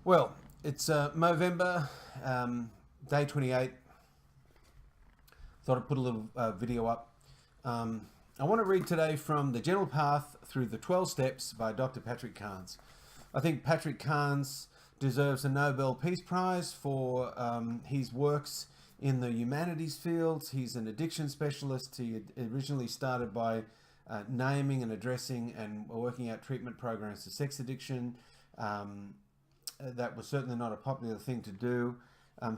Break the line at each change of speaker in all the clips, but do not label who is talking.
Well, it's Movember, day 28. Thought I'd put a little video up. I want to read today from The Gentle Path Through the 12 Steps by Dr. Patrick Carnes. I think Patrick Carnes deserves a Nobel Peace Prize for his works in the humanities fields. He's an addiction specialist. He originally started by naming and addressing and working out treatment programs for sex addiction. That was certainly not a popular thing to do.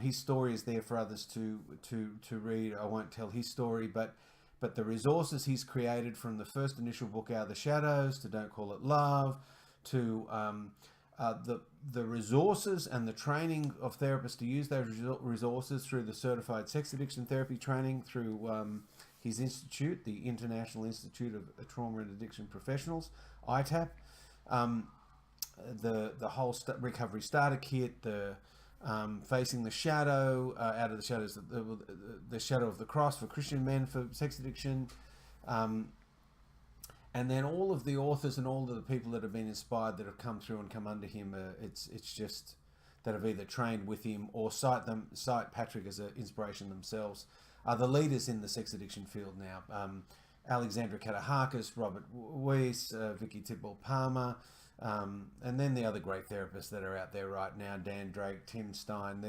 His story is there for others to read. I won't tell his story, but the resources he's created, from the first initial book, Out of the Shadows, to Don't Call It Love, to the resources and the training of therapists to use those resources through the Certified Sex Addiction Therapy training through his institute, the International Institute of Trauma and Addiction Professionals, ITAP. The whole recovery starter kit, the facing the shadow, out of the shadows, the shadow of the cross for Christian men for sex addiction, and then all of the authors and all of the people that have been inspired, that have come through and come under him. It's just that have either trained with him or cite Patrick as an inspiration themselves. Are the leaders in the sex addiction field now. Alexandra Katahakis, Robert Weiss, Vicky Tidwell-Palmer. And then the other great therapists that are out there right now: Dan Drake, Tim Stein.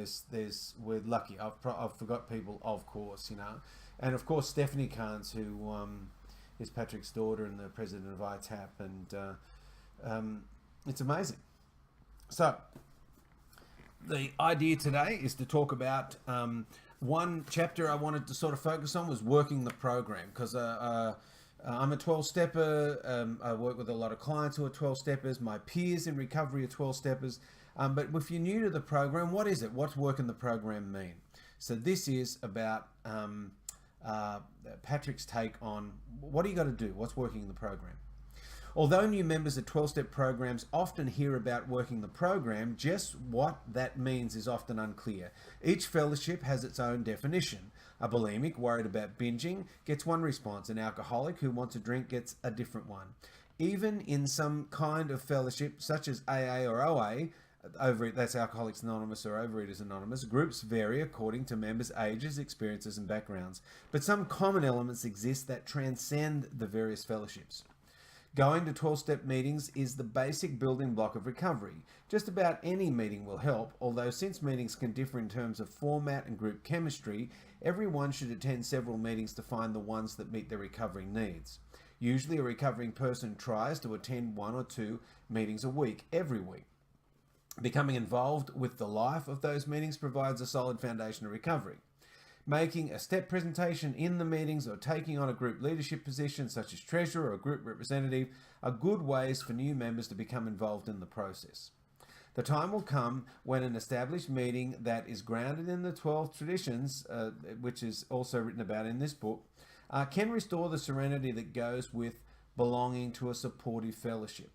We're lucky. I've forgot people, of course, and of course Stephanie Carnes, who is Patrick's daughter and the president of ITAP, and it's amazing. So the idea today is to talk about one chapter I wanted to sort of focus on was working the program, because I'm a 12-stepper. I work with a lot of clients who are 12-steppers. My peers in recovery are 12-steppers. But if you're new to the program, what is it? What's working the program mean? So this is about Patrick's take on what do you got to do? What's working the program? Although new members of 12-step programs often hear about working the program, just what that means is often unclear. Each fellowship has its own definition. A bulimic worried about binging gets one response. An alcoholic who wants a drink gets a different one. Even in some kind of fellowship, such as AA or OA, that's Alcoholics Anonymous or Overeaters Anonymous, groups vary according to members' ages, experiences, and backgrounds. But some common elements exist that transcend the various fellowships. Going to 12-step meetings is the basic building block of recovery. Just about any meeting will help, although since meetings can differ in terms of format and group chemistry, everyone should attend several meetings to find the ones that meet their recovery needs. Usually a recovering person tries to attend 1 or 2 meetings a week, every week. Becoming involved with the life of those meetings provides a solid foundation of recovery. Making a step presentation in the meetings or taking on a group leadership position such as treasurer or group representative are good ways for new members to become involved in the process. The time will come when an established meeting that is grounded in the 12 traditions, which is also written about in this book, can restore the serenity that goes with belonging to a supportive fellowship.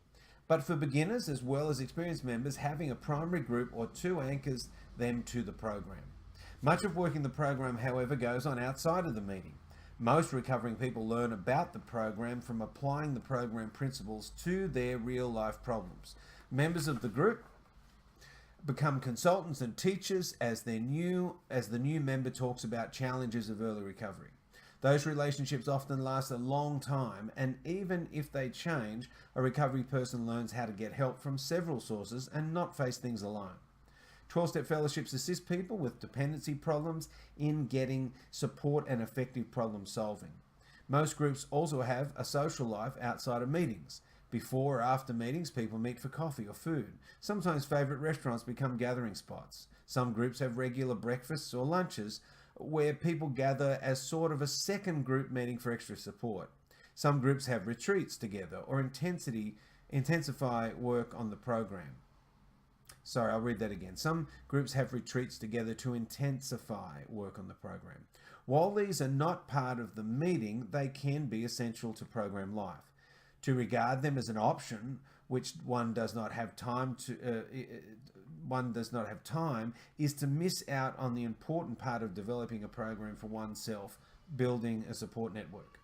But for beginners as well as experienced members, having a primary group or 2 anchors them to the program. Much of working the program, however, goes on outside of the meeting. Most recovering people learn about the program from applying the program principles to their real-life problems. Members of the group become consultants and teachers as the new member talks about challenges of early recovery. Those relationships often last a long time, and even if they change, a recovery person learns how to get help from several sources and not face things alone. 12-step fellowships assist people with dependency problems in getting support and effective problem solving. Most groups also have a social life outside of meetings. Before or after meetings, people meet for coffee or food. Sometimes favorite restaurants become gathering spots. Some groups have regular breakfasts or lunches where people gather as sort of a second group meeting for extra support. Some groups have retreats together or intensify work on the program. Sorry, I'll read that again. Some groups have retreats together to intensify work on the program. While these are not part of the meeting, they can be essential to program life. To regard them as an option, which one does not have time, is to miss out on the important part of developing a program for oneself, building a support network.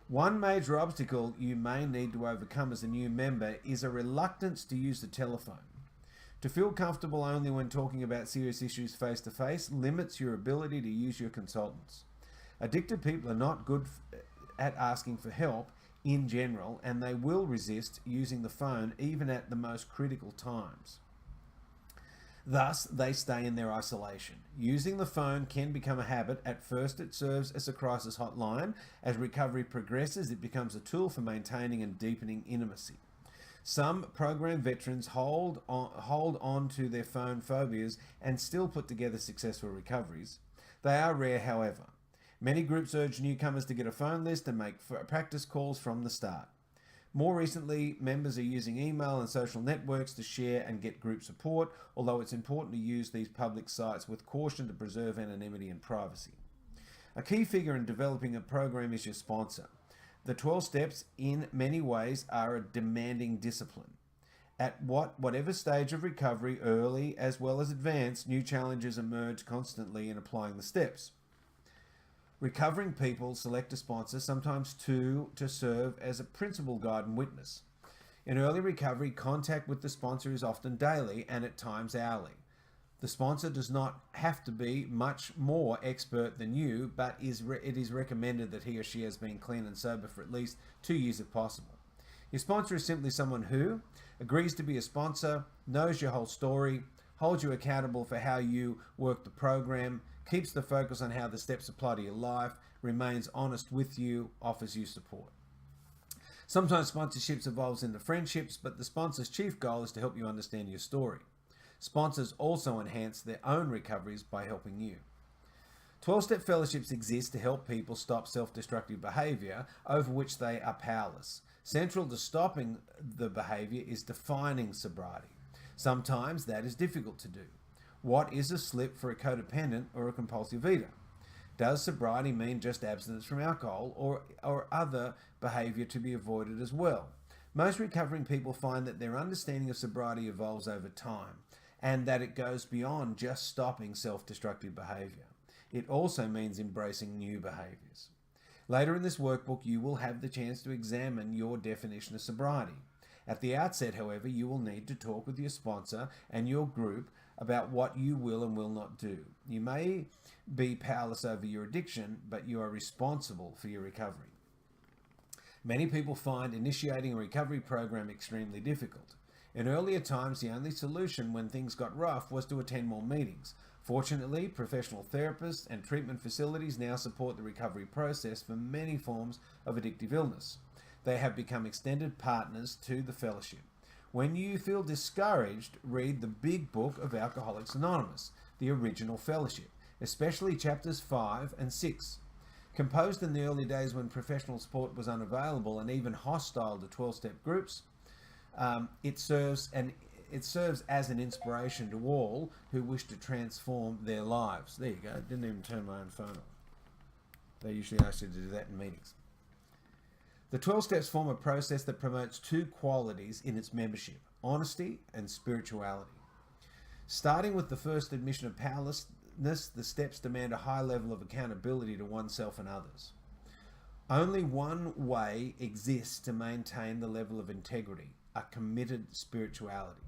One major obstacle you may need to overcome as a new member is a reluctance to use the telephone. To feel comfortable only when talking about serious issues face to face limits your ability to use your consultants. Addicted people are not good at asking for help in general, and they will resist using the phone even at the most critical times. Thus, they stay in their isolation. Using the phone can become a habit. At first, it serves as a crisis hotline. As recovery progresses, it becomes a tool for maintaining and deepening intimacy. Some program veterans hold on to their phone phobias and still put together successful recoveries. They are rare, however. Many groups urge newcomers to get a phone list and make practice calls from the start. More recently, members are using email and social networks to share and get group support, although it's important to use these public sites with caution to preserve anonymity and privacy. A key figure in developing a program is your sponsor. The 12 steps, in many ways, are a demanding discipline. At whatever stage of recovery, early as well as advanced, new challenges emerge constantly in applying the steps. Recovering people select a sponsor, sometimes two, to serve as a principal guide and witness. In early recovery, contact with the sponsor is often daily and at times hourly. The sponsor does not have to be much more expert than you, but it is recommended that he or she has been clean and sober for at least 2 years if possible. Your sponsor is simply someone who agrees to be a sponsor, knows your whole story, holds you accountable for how you work the program, keeps the focus on how the steps apply to your life, remains honest with you, offers you support. Sometimes sponsorships evolves into friendships, but the sponsor's chief goal is to help you understand your story. Sponsors also enhance their own recoveries by helping you. 12-step fellowships exist to help people stop self-destructive behavior over which they are powerless. Central to stopping the behavior is defining sobriety. Sometimes that is difficult to do. What is a slip for a codependent or a compulsive eater? Does sobriety mean just abstinence from alcohol or other behavior to be avoided as well? Most recovering people find that their understanding of sobriety evolves over time and that it goes beyond just stopping self-destructive behavior. It also means embracing new behaviors. Later in this workbook, you will have the chance to examine your definition of sobriety. At the outset, however, you will need to talk with your sponsor and your group about what you will and will not do. You may be powerless over your addiction, but you are responsible for your recovery. Many people find initiating a recovery program extremely difficult. In earlier times, the only solution when things got rough was to attend more meetings. Fortunately, professional therapists and treatment facilities now support the recovery process for many forms of addictive illness. They have become extended partners to the fellowship. When you feel discouraged, read the big book of Alcoholics Anonymous, the original fellowship, especially chapters 5 and 6. Composed in the early days when professional support was unavailable and even hostile to 12-step groups, it serves as an inspiration to all who wish to transform their lives. There you go. Didn't even turn my own phone on. They usually ask you to do that in meetings. The 12 steps form a process that promotes two qualities in its membership: honesty and spirituality. Starting with the first admission of powerlessness, the steps demand a high level of accountability to oneself and others. Only one way exists to maintain the level of integrity: a committed spirituality.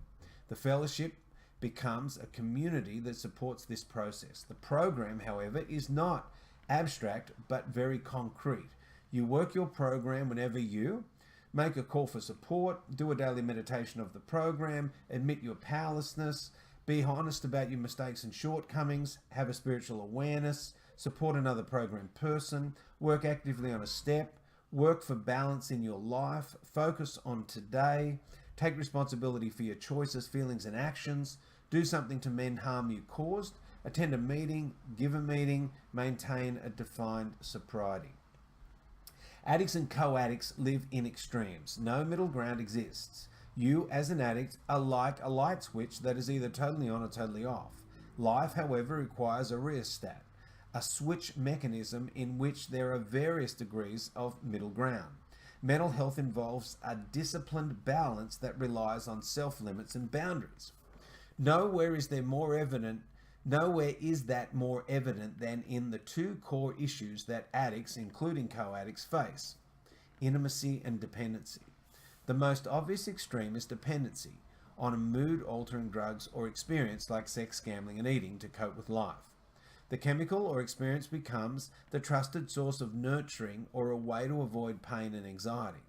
The fellowship becomes a community that supports this process. The program, however, is not abstract but very concrete. You work your program whenever you make a call for support, do a daily meditation of the program, admit your powerlessness, be honest about your mistakes and shortcomings, have a spiritual awareness, support another program person, work actively on a step, work for balance in your life, focus on today, take responsibility for your choices, feelings, and actions, do something to mend harm you caused, attend a meeting, give a meeting, maintain a defined sobriety. Addicts and co-addicts live in extremes. No middle ground exists. You, as an addict, are like a light switch that is either totally on or totally off. Life, however, requires a rheostat, a switch mechanism in which there are various degrees of middle ground. Mental health involves a disciplined balance that relies on self-limits and boundaries. Nowhere is that more evident than in the two core issues that addicts, including co-addicts, face: intimacy and dependency. The most obvious extreme is dependency. on a mood-altering drugs or experience like sex, gambling, and eating to cope with life. The chemical or experience becomes the trusted source of nurturing or a way to avoid pain and anxiety.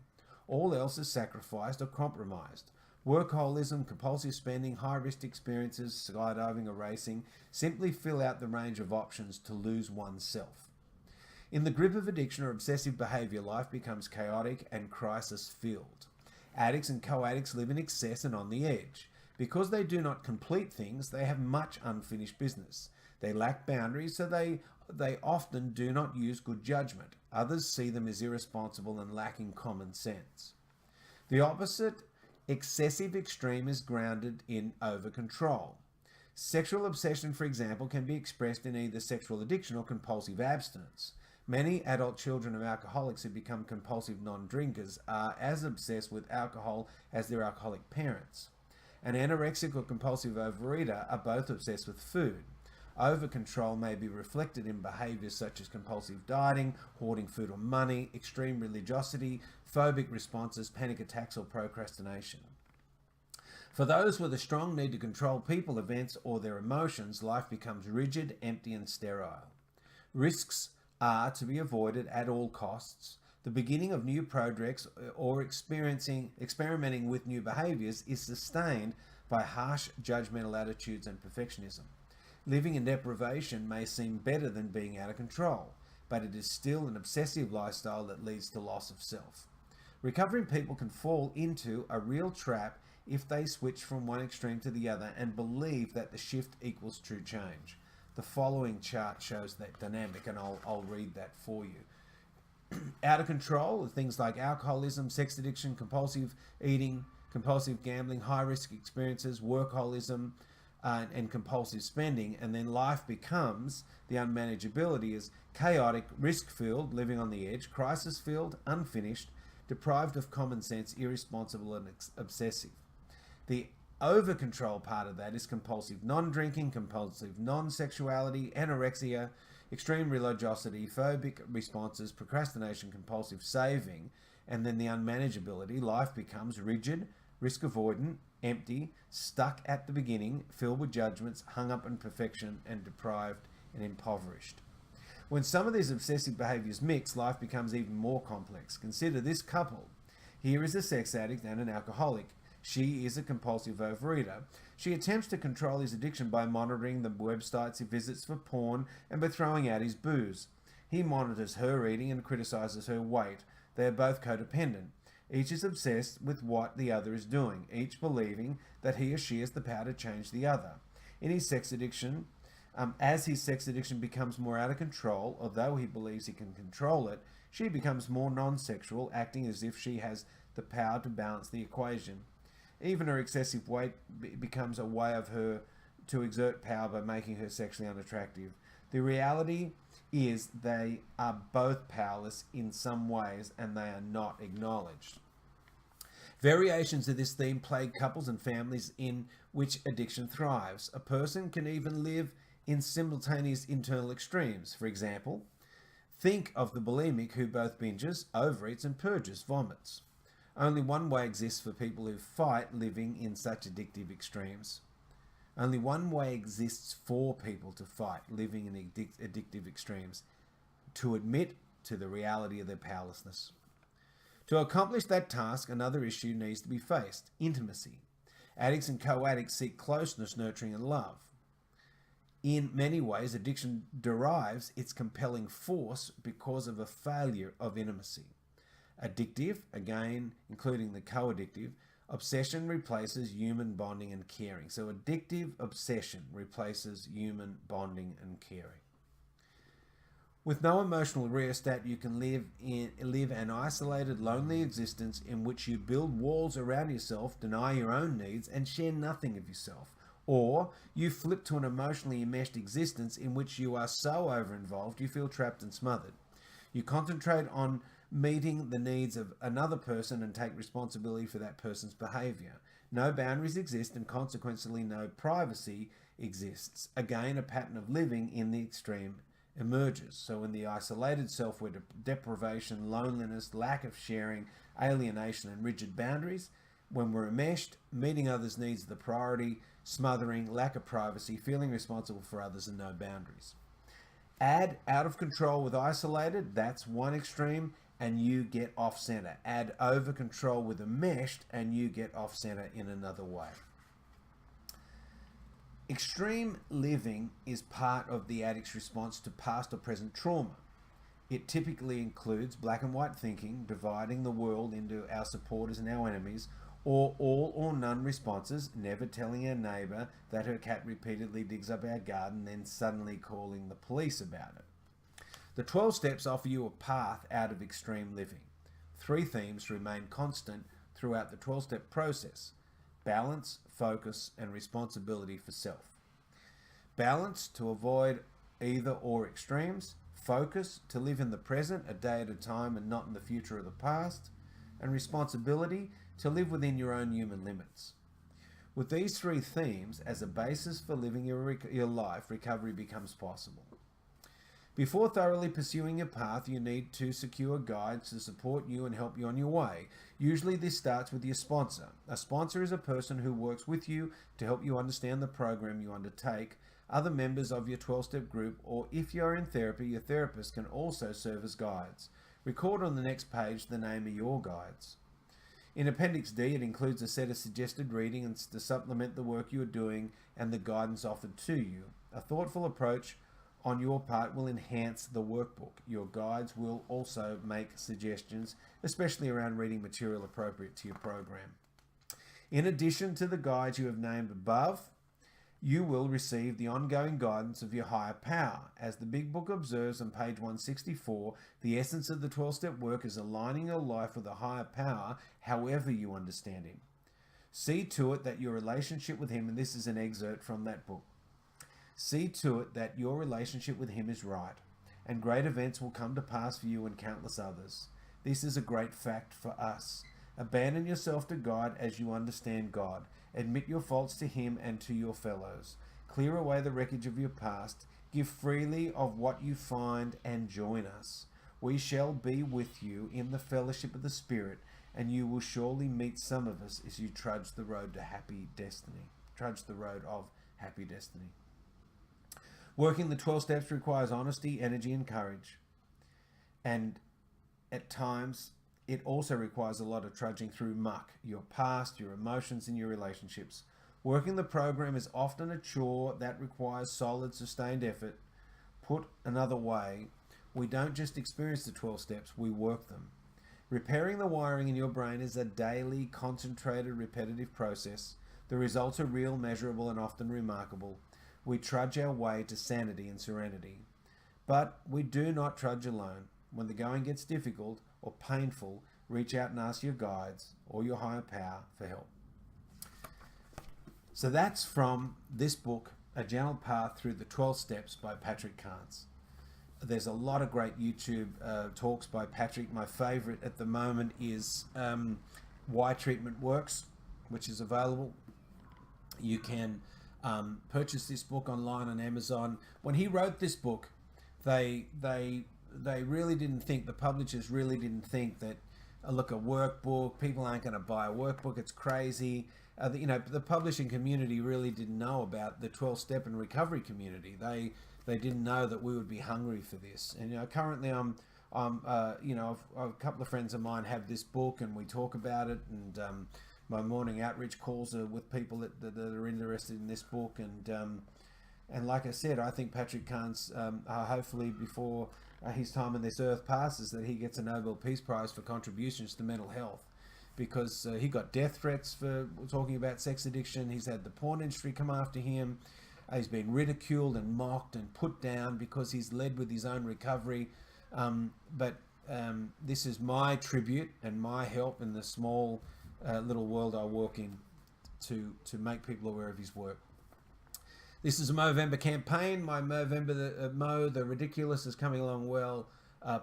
All else is sacrificed or compromised. Workaholism, compulsive spending, high-risk experiences, skydiving or racing simply fill out the range of options to lose oneself. In the grip of addiction or obsessive behavior, life becomes chaotic and crisis-filled. Addicts and co-addicts live in excess and on the edge. Because they do not complete things, they have much unfinished business. They lack boundaries, so they often do not use good judgment. Others see them as irresponsible and lacking common sense. The opposite excessive extreme is grounded in over-control. Sexual obsession, for example, can be expressed in either sexual addiction or compulsive abstinence. Many adult children of alcoholics who become compulsive non-drinkers are as obsessed with alcohol as their alcoholic parents. An anorexic or compulsive overeater are both obsessed with food. Over-control may be reflected in behaviors such as compulsive dieting, hoarding food or money, extreme religiosity, phobic responses, panic attacks, or procrastination. For those with a strong need to control people, events, or their emotions, life becomes rigid, empty, and sterile. Risks are to be avoided at all costs. The beginning of new projects or experimenting with new behaviors is sustained by harsh judgmental attitudes and perfectionism. Living in deprivation may seem better than being out of control, but it is still an obsessive lifestyle that leads to loss of self. Recovering people can fall into a real trap if they switch from one extreme to the other and believe that the shift equals true change. The following chart shows that dynamic, and I'll read that for you. Out of control are things like alcoholism, sex addiction, compulsive eating, compulsive gambling, high-risk experiences, workaholism, and compulsive spending. And then life becomes, the unmanageability is chaotic, risk-filled, living on the edge, crisis-filled, unfinished, deprived of common sense, irresponsible, and obsessive. The over-control part of that is compulsive non-drinking, compulsive non-sexuality, anorexia, extreme religiosity, phobic responses, procrastination, compulsive saving, and then the unmanageability. Life becomes rigid, risk-avoidant, empty, stuck at the beginning, filled with judgments, hung up on perfection, and deprived and impoverished. When some of these obsessive behaviors mix, life becomes even more complex. Consider this couple. Here is a sex addict and an alcoholic. She is a compulsive overeater. She attempts to control his addiction by monitoring the websites he visits for porn and by throwing out his booze. He monitors her eating and criticizes her weight. They are both codependent. Each is obsessed with what the other is doing, each believing that he or she has the power to change the other. In his sex addiction, as his sex addiction becomes more out of control, although he believes he can control it, she becomes more non-sexual, acting as if she has the power to balance the equation. Even her excessive weight becomes a way of her to exert power by making her sexually unattractive. The reality is they are both powerless in some ways and they are not acknowledged. Variations of this theme plague couples and families in which addiction thrives. A person can even live in simultaneous internal extremes. For example, think of the bulimic who both binges, overeats, and purges, vomits. Only one way exists for people who fight living in such addictive extremes. Only one way exists for people to fight living in addictive extremes: to admit to the reality of their powerlessness. To accomplish that task, another issue needs to be faced: intimacy. Addicts and co-addicts seek closeness, nurturing, and love. In many ways, addiction derives its compelling force because of a failure of intimacy. Addictive, again, including the co-addictive, obsession replaces human bonding and caring. So addictive obsession replaces human bonding and caring. With no emotional rheostat, you can live an isolated, lonely existence in which you build walls around yourself, deny your own needs, and share nothing of yourself. Or you flip to an emotionally enmeshed existence in which you are so over-involved you feel trapped and smothered. You concentrate on meeting the needs of another person and take responsibility for that person's behavior. No boundaries exist and consequently no privacy exists. Again, a pattern of living in the extreme emerges. So in the isolated self where deprivation, loneliness, lack of sharing, alienation, and rigid boundaries, When we're enmeshed, meeting others' needs is the priority, smothering, lack of privacy, feeling responsible for others, and no boundaries. Add out of control with isolated, that's one extreme, and you get off center. Add over control with enmeshed, and you get off center in another way. Extreme living is part of the addict's response to past or present trauma. It typically includes black and white thinking, dividing the world into our supporters and our enemies, or all or none responses, never telling our neighbour that her cat repeatedly digs up our garden, then suddenly calling the police about it. The 12 steps offer you a path out of extreme living. 3 themes remain constant throughout the 12-step process: balance, focus, and responsibility for self. Balance, to avoid either or extremes. Focus, to live in the present, a day at a time and not in the future or the past. And responsibility, to live within your own human limits. With these 3 themes as a basis for living your life, recovery becomes possible. Before thoroughly pursuing your path, you need to secure guides to support you and help you on your way. Usually this starts with your sponsor. A sponsor is a person who works with you to help you understand the program you undertake, other members of your 12-step group, or if you're in therapy, your therapist can also serve as guides. Record on the next page the name of your guides. In Appendix D, it includes a set of suggested readings to supplement the work you are doing and the guidance offered to you. A thoughtful approach on your part will enhance the workbook. Your guides will also make suggestions, especially around reading material appropriate to your program. In addition to the guides you have named above, you will receive the ongoing guidance of your higher power. As the Big Book observes on page 164, the essence of the 12-step work is aligning your life with a higher power, however you understand him. See to it that your relationship with him, and this is an excerpt from that book, see to it that your relationship with him is right, and great events will come to pass for you and countless others. This is a great fact for us. Abandon yourself to God as you understand God. Admit your faults to him and to your fellows. Clear away the wreckage of your past. Give freely of what you find and join us. We shall be with you in the fellowship of the Spirit, and you will surely meet some of us as you trudge the road to happy destiny. Trudge the road of happy destiny. Working the 12 steps requires honesty, energy, and courage. And at times, it also requires a lot of trudging through muck, your past, your emotions, and your relationships. Working the program is often a chore that requires solid, sustained effort. Put another way, we don't just experience the 12 steps, we work them. Repairing the wiring in your brain is a daily, concentrated, repetitive process. The results are real, measurable, and often remarkable. We trudge our way to sanity and serenity. But we do not trudge alone. When the going gets difficult or painful, reach out and ask your guides or your higher power for help. So that's from this book, A Gentle Path Through the 12 Steps by Patrick Carnes. There's a lot of great YouTube talks by Patrick. My favorite at the moment is Why Treatment Works, which is available. You can purchase this book online on Amazon. When he wrote this book, they really didn't think, the publishers really didn't think that, look, a workbook, people aren't going to buy a workbook, it's crazy. The publishing community really didn't know about the 12-step and recovery community. They didn't know that we would be hungry for this. And currently a couple of friends of mine have this book, and we talk about it, and my morning outreach calls are with people that are interested in this book, and like I said, I think Patrick Carnes, hopefully before his time on this earth passes, that he gets a Nobel Peace Prize for contributions to mental health, because he got death threats for talking about sex addiction. He's had the porn industry come after him. He's been ridiculed and mocked and put down because he's led with his own recovery. But this is my tribute and my help in the small little world I work in to make people aware of his work. This is a Movember campaign. My Movember, the ridiculous, is coming along well.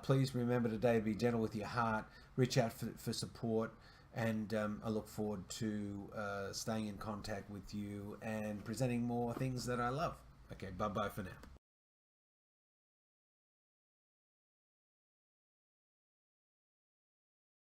Please remember today, be gentle with your heart. Reach out for support. And I look forward to staying in contact with you and presenting more things that I love. Okay, bye-bye for now.